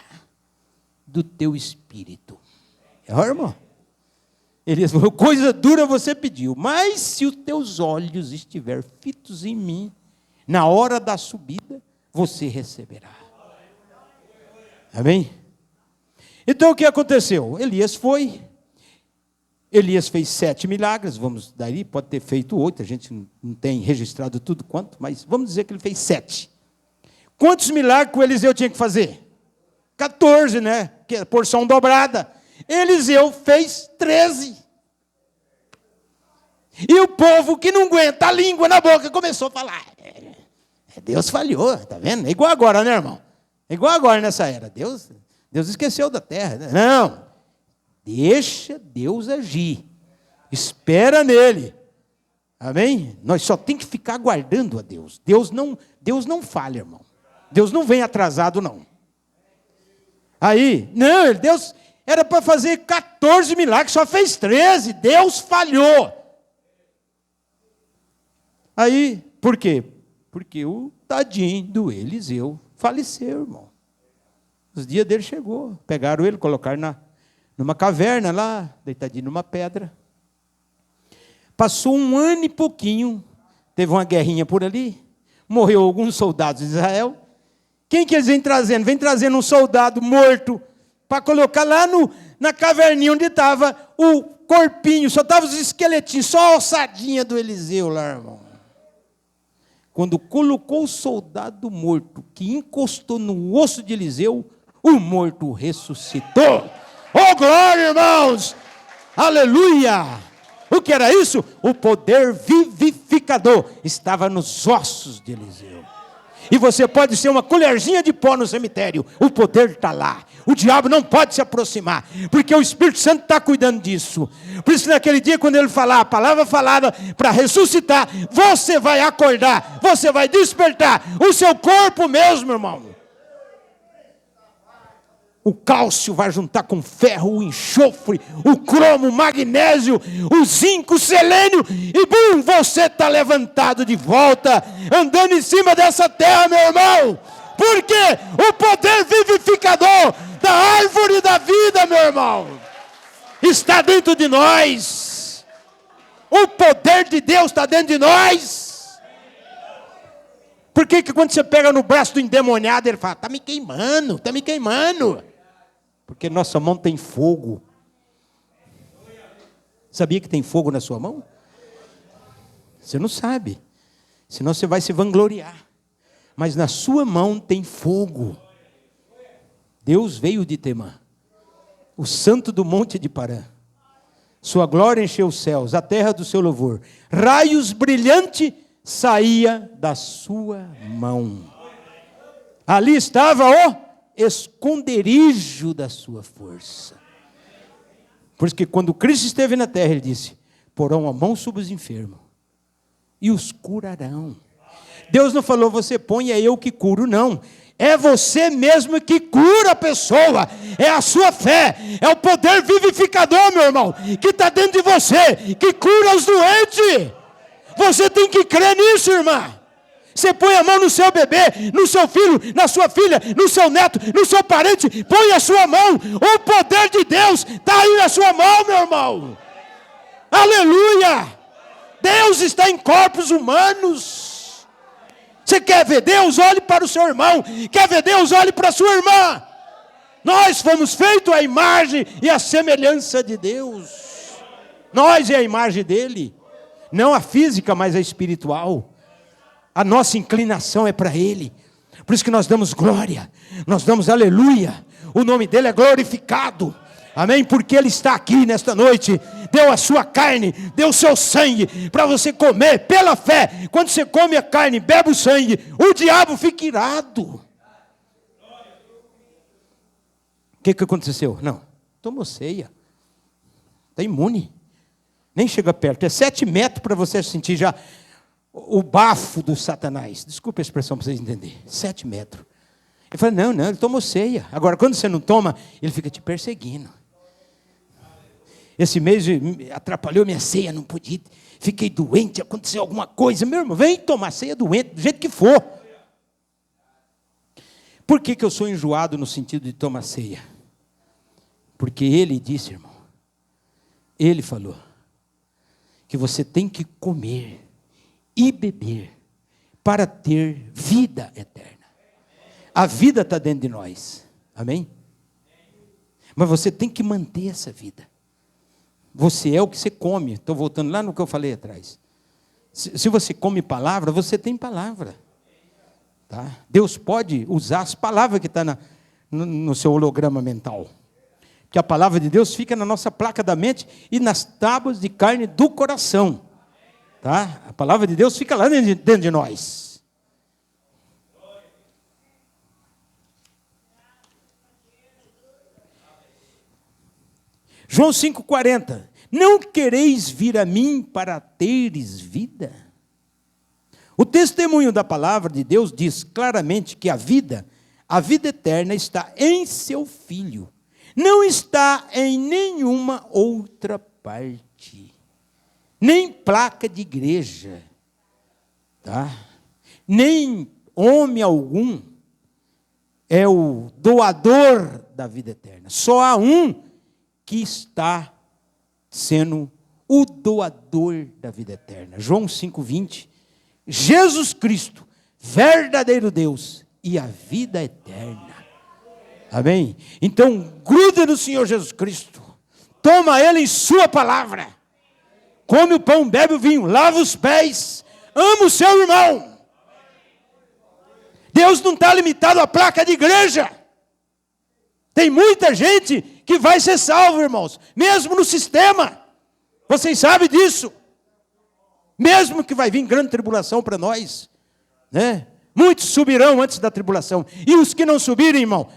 do teu espírito. Irmão? Elias falou, coisa dura você pediu, mas se os teus olhos estiverem fitos em mim, na hora da subida, você receberá. Amém? Então o que aconteceu? Elias foi, Elias fez 7 milagres, vamos daí, pode ter feito 8, a gente não tem registrado tudo quanto, mas vamos dizer que ele fez 7. Quantos milagres que o Eliseu tinha que fazer? 14, né? Que é porção dobrada. Eliseu fez 13. E o povo que não aguenta a língua na boca começou a falar. Deus falhou, tá vendo? É igual agora, né, irmão? É igual agora nessa era. Deus esqueceu da terra. Não. Deixa Deus agir. Espera nele. Amém? Nós só tem que ficar aguardando a Deus. Deus não falha, irmão. Deus não vem atrasado, não. Aí, não, Deus era para fazer 14 milagres, só fez 13. Deus falhou. Aí, por quê? Porque o tadinho do Eliseu faleceu, irmão. Os dias dele chegou. Pegaram ele, colocaram numa caverna lá, deitadinho numa pedra. Passou 1 ano e pouquinho, teve uma guerrinha por ali, morreu alguns soldados de Israel. Quem que eles vêm trazendo? Vem trazendo um soldado morto para colocar lá na caverninha onde estava o corpinho, só estavam os esqueletinhos, só a ossadinha do Eliseu lá, irmão. Quando colocou o soldado morto, que encostou no osso de Eliseu, o morto ressuscitou. Oh, glória, irmãos! Aleluia! O que era isso? O poder vivificador estava nos ossos de Eliseu. E você pode ser uma colherzinha de pó no cemitério, o poder está lá. O diabo não pode se aproximar, porque o Espírito Santo está cuidando disso. Por isso, naquele dia, quando ele falar a palavra falada para ressuscitar, você vai acordar, você vai despertar o seu corpo mesmo, irmão. O cálcio vai juntar com ferro, o enxofre, o cromo, o magnésio, o zinco, o selênio, e bum, você está levantado de volta, andando em cima dessa terra, meu irmão. Porque o poder vivificador da árvore da vida, meu irmão, está dentro de nós. O poder de Deus está dentro de nós. Por que quando você pega no braço do endemoniado, ele fala, está me queimando, está me queimando? Porque nossa mão tem fogo. Sabia que tem fogo na sua mão? Você não sabe. Senão você vai se vangloriar. Mas na sua mão tem fogo. Deus veio de Temã, o santo do monte de Parã. Sua glória encheu os céus, a terra do seu louvor. Raios brilhantes saía da sua mão. Ali estava o esconderijo da sua força. Por isso que quando Cristo esteve na terra, ele disse, porão a mão sobre os enfermos e os curarão. Deus não falou, você põe, é eu que curo, não. É você mesmo que cura a pessoa. É a sua fé, é o poder vivificador, meu irmão, que está dentro de você, que cura os doentes. Você tem que crer nisso, irmã. Você põe a mão no seu bebê, no seu filho, na sua filha, no seu neto, no seu parente, põe a sua mão, o poder de Deus está aí na sua mão, meu irmão. Aleluia! Deus está em corpos humanos. Você quer ver Deus? Olhe para o seu irmão. Quer ver Deus? Olhe para a sua irmã. Nós fomos feitos à imagem e à semelhança de Deus. Nós é a imagem dele, não a física, mas a espiritual. A nossa inclinação é para Ele. Por isso que nós damos glória. Nós damos aleluia. O nome dEle é glorificado. Amém? Porque Ele está aqui nesta noite. Deu a sua carne, deu o seu sangue para você comer pela fé. Quando você come a carne, bebe o sangue, o diabo fica irado. O que aconteceu? Não, tomou ceia. Está imune. Nem chega perto. É 7 metros para você sentir já o bafo do Satanás. Desculpa a expressão para vocês entenderem. 7 metros. Ele fala, não, ele tomou ceia. Agora, quando você não toma, ele fica te perseguindo. Esse mês atrapalhou minha ceia, não podia. Fiquei doente, aconteceu alguma coisa. Meu irmão, vem tomar ceia doente, do jeito que for. Por que eu sou enjoado no sentido de tomar ceia? Porque ele disse, irmão, ele falou, que você tem que comer e beber para ter vida eterna. A vida está dentro de nós. Amém? Mas você tem que manter essa vida. Você é o que você come. Estou voltando lá no que eu falei atrás. Se você come palavra, você tem palavra. Tá? Deus pode usar as palavras que estão no seu holograma mental. Porque a palavra de Deus fica na nossa placa da mente e nas tábuas de carne do coração. Tá? A palavra de Deus fica lá dentro de nós. João 5,40. Não quereis vir a mim para teres vida? O testemunho da palavra de Deus diz claramente que a vida eterna está em seu Filho. Não está em nenhuma outra parte. Nem placa de igreja. Tá? Nem homem algum é o doador da vida eterna. Só há um que está sendo o doador da vida eterna. João 5,20. Jesus Cristo, verdadeiro Deus e a vida eterna. Amém? Então, gruda no Senhor Jesus Cristo. Toma Ele em sua palavra. Come o pão, bebe o vinho, lava os pés. Ama o seu irmão. Deus não está limitado à placa de igreja. Tem muita gente que vai ser salvo, irmãos, mesmo no sistema. Vocês sabem disso. Mesmo que vai vir grande tribulação para nós, né? Muitos subirão antes da tribulação. E os que não subirem, irmão,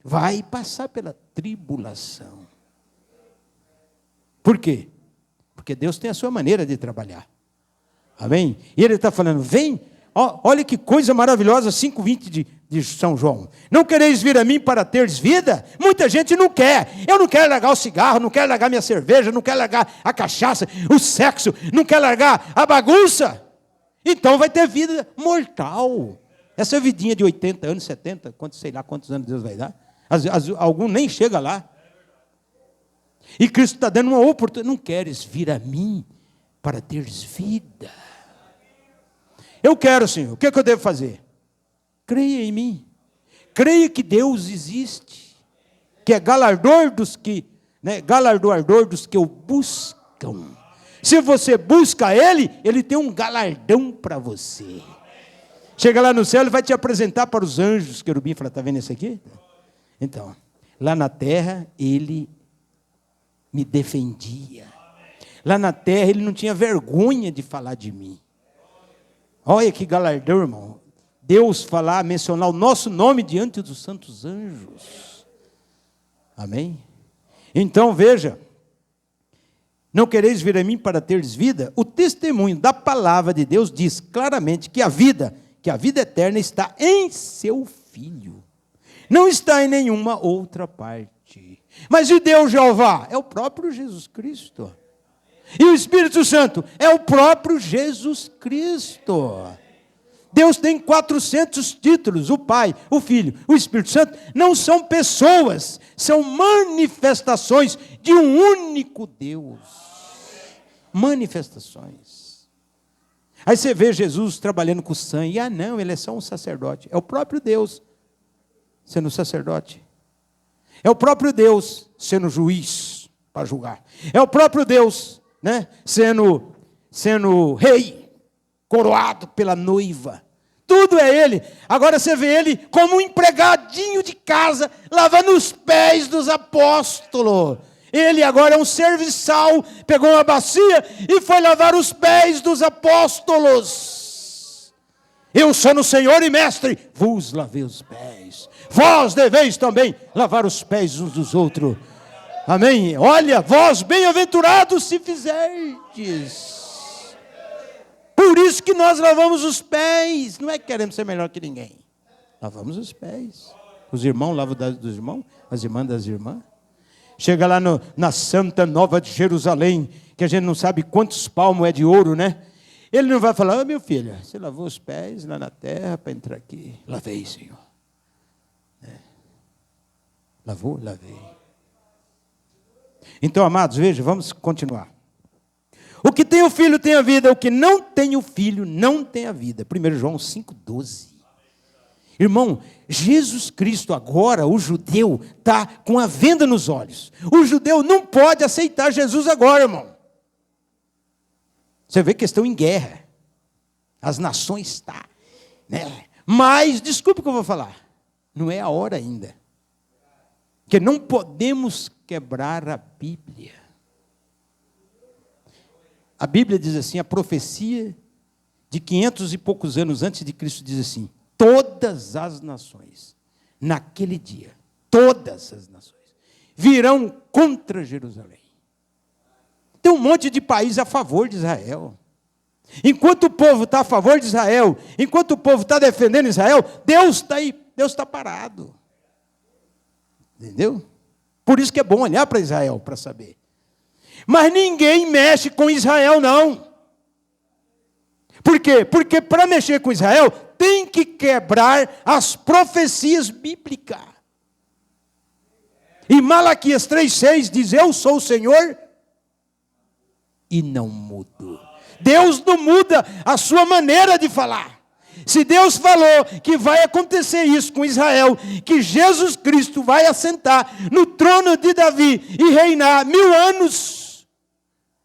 vai passar pela tribulação. Por quê? Porque Deus tem a sua maneira de trabalhar. Amém? E Ele está falando, vem, olha que coisa maravilhosa, 5,20 de São João. Não quereis vir a mim para teres vida? Muita gente não quer. Eu não quero largar o cigarro, não quero largar minha cerveja, não quero largar a cachaça, o sexo, não quero largar a bagunça. Então vai ter vida mortal. Essa vidinha de 80 anos, 70, sei lá quantos anos Deus vai dar. Algum nem chega lá. E Cristo está dando uma oportunidade. Não queres vir a mim para teres vida? Eu quero, Senhor. O que eu devo fazer? Creia em mim. Creia que Deus existe. Que é galardoador dos que o buscam. Se você busca Ele, Ele tem um galardão para você. Chega lá no céu, Ele vai te apresentar para os anjos. Querubim fala, está vendo isso aqui? Então, lá na terra, Ele me defendia. Lá na terra, Ele não tinha vergonha de falar de mim. Olha que galardão, irmão. Deus mencionar o nosso nome diante dos santos anjos. Amém? Então, veja. Não quereis vir a mim para teres vida? O testemunho da palavra de Deus diz claramente que a vida eterna está em seu Filho. Não está em nenhuma outra parte. Mas e Deus Jeová? É o próprio Jesus Cristo. E o Espírito Santo? É o próprio Jesus Cristo. Deus tem 400 títulos, o Pai, o Filho, o Espírito Santo, não são pessoas, são manifestações de um único Deus. Manifestações. Aí você vê Jesus trabalhando com sangue, não, ele é só um sacerdote. É o próprio Deus sendo sacerdote. É o próprio Deus sendo juiz para julgar. É o próprio Deus, né, sendo rei, coroado pela noiva. Tudo é Ele. Agora você vê Ele como um empregadinho de casa, lavando os pés dos apóstolos. Ele agora é um serviçal, pegou uma bacia e foi lavar os pés dos apóstolos. Eu sou no Senhor e Mestre, vos lavei os pés. Vós deveis também lavar os pés uns dos outros. Amém? Olha, vós bem-aventurados se fizerdes. Por isso que nós lavamos os pés. Não é que queremos ser melhor que ninguém. Lavamos os pés. Os irmãos lavam dos irmãos, as irmãs das irmãs. Chega lá na Santa Nova de Jerusalém, que a gente não sabe quantos palmos é de ouro, né? Ele não vai falar, meu filho, você lavou os pés lá na terra para entrar aqui. Lavei, Senhor. Lavou? Lavei. Então, amados, veja, vamos continuar. O que tem o filho tem a vida, o que não tem o filho não tem a vida. 1 João 5,12. Irmão, Jesus Cristo agora, o judeu, está com a venda nos olhos. O judeu não pode aceitar Jesus agora, irmão. Você vê que estão em guerra. As nações estão, né? Mas, desculpe o que eu vou falar, não é a hora ainda. Porque não podemos quebrar a Bíblia. A Bíblia diz assim, a profecia de 500 e poucos anos antes de Cristo diz assim: todas as nações, naquele dia, todas as nações, virão contra Jerusalém. Tem um monte de país a favor de Israel. Enquanto o povo está a favor de Israel, enquanto o povo está defendendo Israel, Deus está aí, Deus está parado. Entendeu? Por isso que é bom olhar para Israel, para saber. Mas ninguém mexe com Israel, não. Por quê? Porque para mexer com Israel, tem que quebrar as profecias bíblicas. E Malaquias 3,6 diz: eu sou o Senhor e não mudo. Deus não muda a sua maneira de falar. Se Deus falou que vai acontecer isso com Israel, que Jesus Cristo vai assentar no trono de Davi e reinar 1000 anos,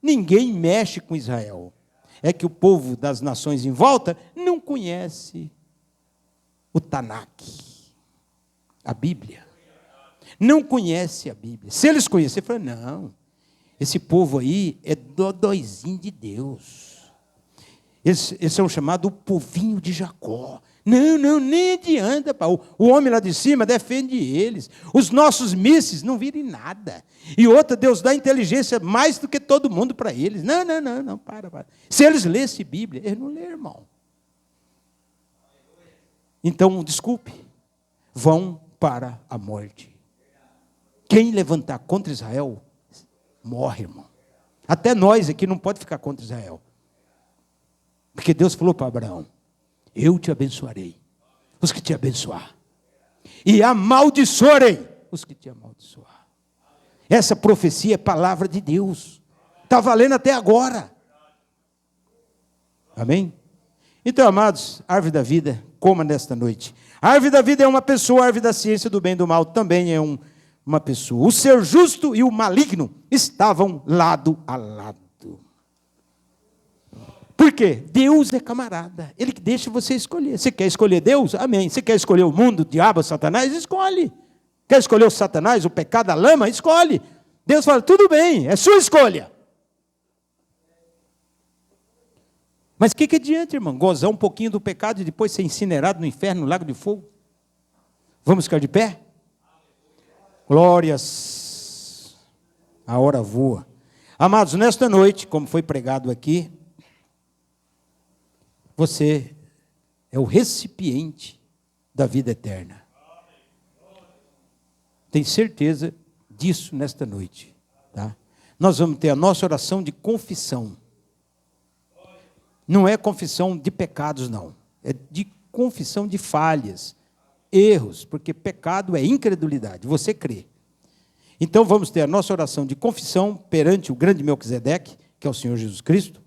ninguém mexe com Israel. É que o povo das nações em volta não conhece o Tanakh, a Bíblia. Não conhece a Bíblia. Se eles conhecerem, falam: não, esse povo aí é dodóizinho de Deus. Eles são chamados o povinho de Jacó. Não, nem adianta. O homem lá de cima defende eles. Os nossos mísseis não viram em nada. E outra, Deus dá inteligência mais do que todo mundo para eles. Não, para. Se eles lessem Bíblia, eles não lêem, irmão. Então, desculpe, vão para a morte. Quem levantar contra Israel, morre, irmão. Até nós aqui não pode ficar contra Israel. Porque Deus falou para Abraão: eu te abençoarei os que te abençoar, e amaldiçoarei os que te amaldiçoar. Essa profecia é palavra de Deus. Está valendo até agora. Amém? Então, amados, árvore da vida, coma nesta noite. A árvore da vida é uma pessoa, a árvore da ciência do bem e do mal também é uma pessoa. O ser justo e o maligno estavam lado a lado. Por quê? Deus é camarada. Ele deixa você escolher. Você quer escolher Deus? Amém. Você quer escolher o mundo, o diabo, Satanás? Escolhe. Quer escolher o Satanás, o pecado, a lama? Escolhe. Deus fala: tudo bem, é sua escolha. Mas o que adianta, irmão? Gozar um pouquinho do pecado e depois ser incinerado no inferno, no lago de fogo? Vamos ficar de pé? Glórias. A hora voa. Amados, nesta noite, como foi pregado aqui, você é o recipiente da vida eterna. Tem certeza disso nesta noite, tá? Nós vamos ter a nossa oração de confissão. Não é confissão de pecados, não. É de confissão de falhas, erros, porque pecado é incredulidade. Você crê. Então vamos ter a nossa oração de confissão perante o grande Melquisedeque, que é o Senhor Jesus Cristo,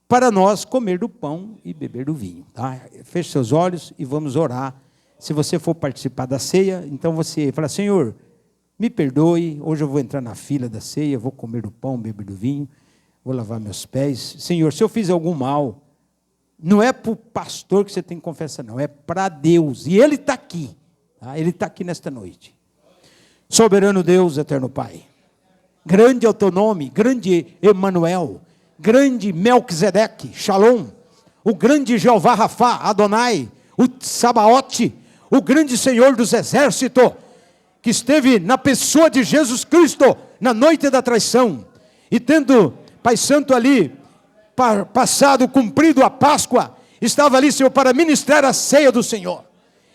para nós comer do pão e beber do vinho. Tá? Feche seus olhos e vamos orar. Se você for participar da ceia, então você fala: Senhor, me perdoe, hoje eu vou entrar na fila da ceia, vou comer do pão, beber do vinho, vou lavar meus pés. Senhor, se eu fiz algum mal, não é para o pastor que você tem que confessar, não, é para Deus. E Ele está aqui, tá? Ele está aqui nesta noite. Soberano Deus, eterno Pai, grande é o teu nome, grande Emanuel, grande Melquisedeque, Shalom, o grande Jeová Rafá, Adonai, o Sabaote, o grande Senhor dos exércitos, que esteve na pessoa de Jesus Cristo na noite da traição, e tendo, Pai Santo, ali passado, cumprido a Páscoa, estava ali, Senhor, para ministrar a ceia do Senhor.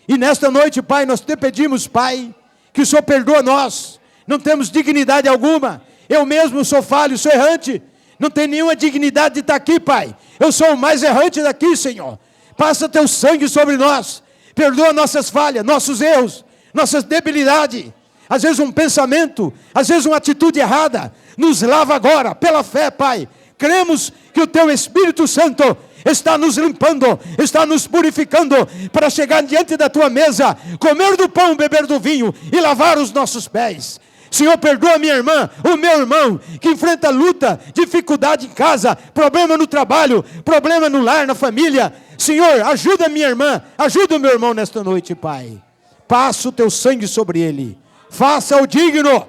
E nesta noite, Pai, nós te pedimos, Pai, que o Senhor perdoa nós, não temos dignidade alguma, eu mesmo sou falho, sou errante, não tenho nenhuma dignidade de estar aqui, Pai. Eu sou o mais errante daqui, Senhor. Passa teu sangue sobre nós. Perdoa nossas falhas, nossos erros, nossas debilidades. Às vezes um pensamento, às vezes uma atitude errada. Nos lava agora, pela fé, Pai. Cremos que o teu Espírito Santo, está nos limpando, está nos purificando, para chegar diante da tua mesa, comer do pão, beber do vinho, e lavar os nossos pés. Senhor, perdoa minha irmã, o meu irmão, que enfrenta luta, dificuldade em casa, problema no trabalho, problema no lar, na família. Senhor, ajuda minha irmã, ajuda o meu irmão nesta noite, Pai. Passa o teu sangue sobre ele, faça-o digno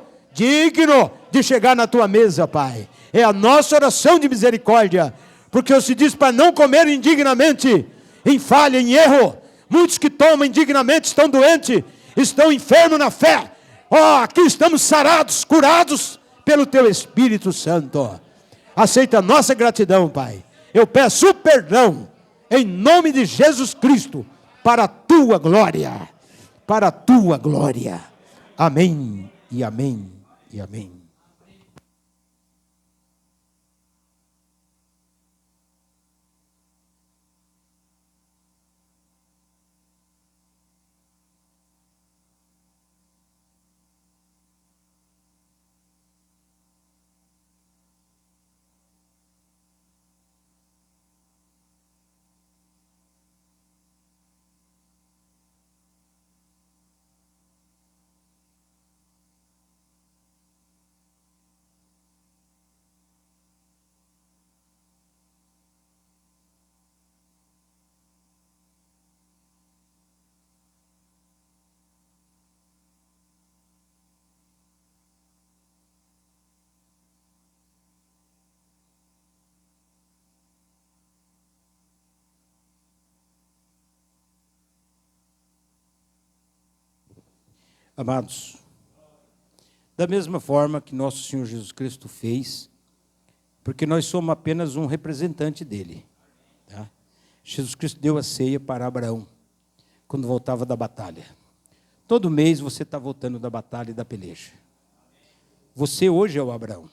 de chegar na tua mesa, Pai. É a nossa oração de misericórdia, porque o Senhor diz para não comer indignamente, em falha, em erro. Muitos que tomam indignamente estão doentes, estão enfermos na fé. Aqui estamos sarados, curados pelo teu Espírito Santo. Aceita a nossa gratidão, Pai. Eu peço perdão, em nome de Jesus Cristo, para a tua glória. Para a tua glória. Amém e amém e amém. Amados, da mesma forma que nosso Senhor Jesus Cristo fez, porque nós somos apenas um representante dele. Tá? Jesus Cristo deu a ceia para Abraão, quando voltava da batalha. Todo mês você está voltando da batalha e da peleja. Você hoje é o Abraão.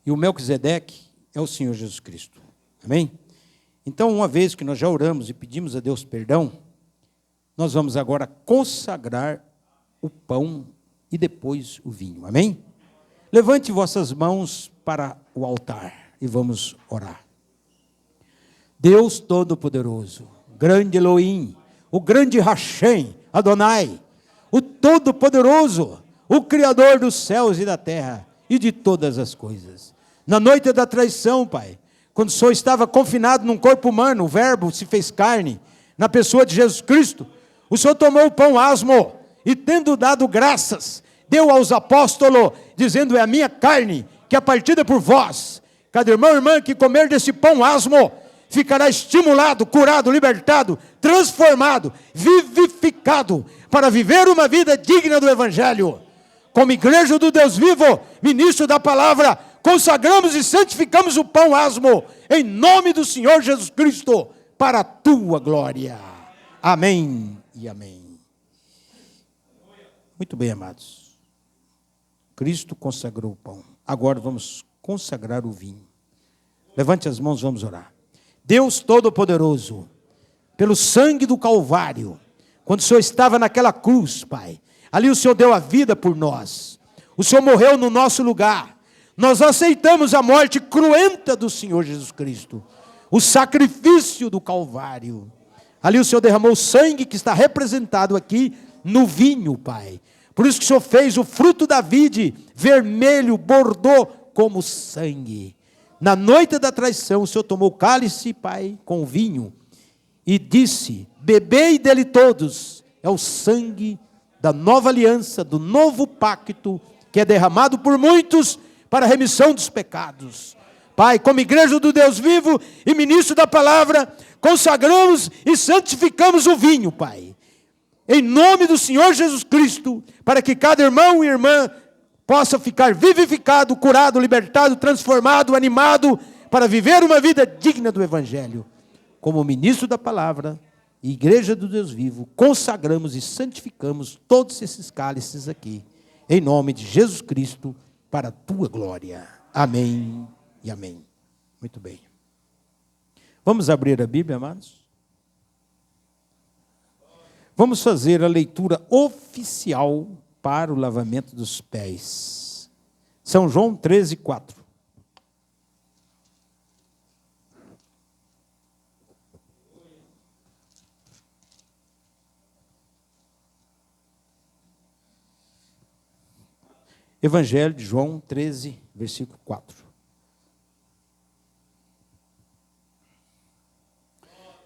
E o Melquisedeque é o Senhor Jesus Cristo. Amém? Então, uma vez que nós já oramos e pedimos a Deus perdão, nós vamos agora consagrar o pão e depois o vinho. Amém? Levante vossas mãos para o altar e vamos orar. Deus Todo-Poderoso, grande Elohim, o grande Hashem, Adonai, o Todo-Poderoso, o Criador dos céus e da terra e de todas as coisas. Na noite da traição, Pai, quando o Senhor estava confinado num corpo humano, o Verbo se fez carne, na pessoa de Jesus Cristo, o Senhor tomou o pão asmo, e tendo dado graças, deu aos apóstolos, dizendo, é a minha carne, que é partida por vós. Cada irmão e irmã que comer desse pão asmo, ficará estimulado, curado, libertado, transformado, vivificado, para viver uma vida digna do Evangelho. Como igreja do Deus vivo, ministro da palavra, consagramos e santificamos o pão asmo, em nome do Senhor Jesus Cristo, para a tua glória. Amém e amém. Muito bem, amados. Cristo consagrou o pão. Agora vamos consagrar o vinho. Levante as mãos, vamos orar. Deus Todo-Poderoso, pelo sangue do Calvário, quando o Senhor estava naquela cruz, Pai, ali o Senhor deu a vida por nós. O Senhor morreu no nosso lugar. Nós aceitamos a morte cruenta do Senhor Jesus Cristo, o sacrifício do Calvário. Ali o Senhor derramou o sangue que está representado aqui no vinho, Pai. Por isso que o Senhor fez o fruto da vide vermelho, bordô como sangue. Na noite da traição, o Senhor tomou o cálice, Pai, com vinho, e disse, bebei dele todos, é o sangue da nova aliança, do novo pacto, que é derramado por muitos, para a remissão dos pecados. Pai, como igreja do Deus vivo, e ministro da palavra, consagramos e santificamos o vinho, Pai. Em nome do Senhor Jesus Cristo, para que cada irmão e irmã possa ficar vivificado, curado, libertado, transformado, animado, para viver uma vida digna do Evangelho. Como ministro da palavra, igreja do Deus vivo, consagramos e santificamos todos esses cálices aqui, em nome de Jesus Cristo, para a tua glória. Amém e amém. Muito bem. Vamos abrir a Bíblia, amados? Vamos fazer a leitura oficial para o lavamento dos pés. São João 13, 4. Evangelho de João 13, versículo 4.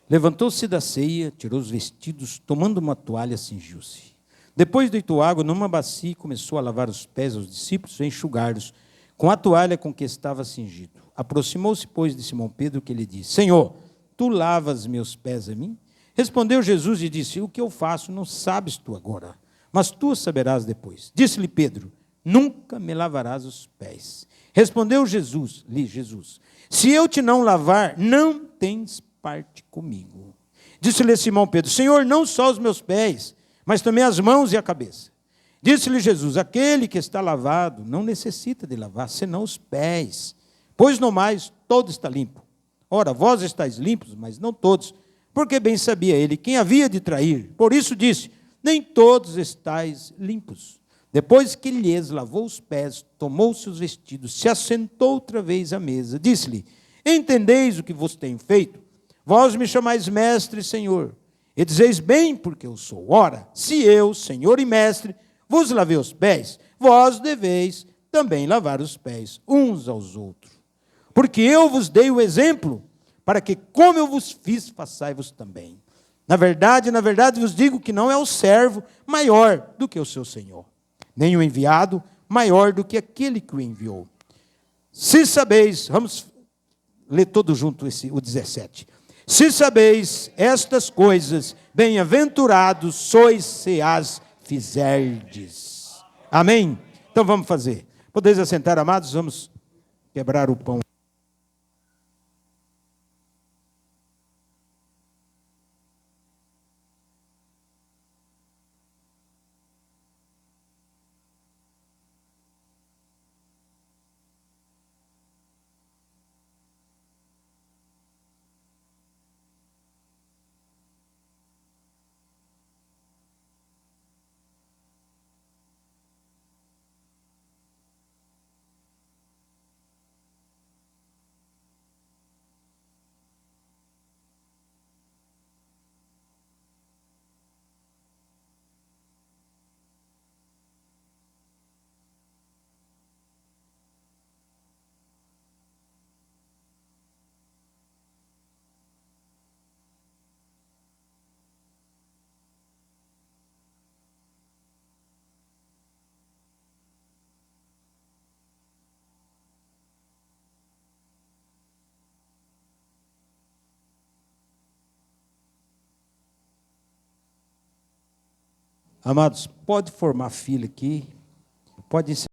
Levantou-se da ceia, tirou os vestidos, tomando uma toalha, cingiu-se. Depois deitou água numa bacia e começou a lavar os pés aos discípulos e enxugá-los com a toalha com que estava cingido. Aproximou-se, pois, de Simão Pedro, que lhe disse: Senhor, tu lavas meus pés a mim? Respondeu Jesus e disse: O que eu faço não sabes tu agora, mas tu saberás depois. Disse-lhe Pedro: Nunca me lavarás os pés. Respondeu Jesus: Se eu te não lavar, não tens parte comigo. Disse-lhe Simão Pedro: Senhor, não só os meus pés, mas também as mãos e a cabeça. Disse-lhe Jesus: Aquele que está lavado não necessita de lavar, senão os pés, pois no mais todo está limpo. Ora, vós estáis limpos, mas não todos, porque bem sabia ele quem havia de trair. Por isso disse: Nem todos estáis limpos. Depois que lhes lavou os pés, tomou-se os vestidos, se assentou outra vez à mesa. Disse-lhe: Entendeis o que vos tenho feito? Vós me chamais mestre e senhor, e dizeis bem porque eu sou. Ora, se eu, senhor e mestre, vos lavei os pés, vós deveis também lavar os pés uns aos outros. Porque eu vos dei o exemplo, para que, como eu vos fiz, façai-vos também. Na verdade vos digo que não é o servo maior do que o seu senhor, nem o enviado maior do que aquele que o enviou. Se sabeis, vamos ler todo junto o 17. Se sabeis estas coisas, bem-aventurados sois se as fizerdes. Amém? Então vamos fazer. Podeis assentar, amados, vamos quebrar o pão. Amados, pode formar fila aqui, pode encerrar.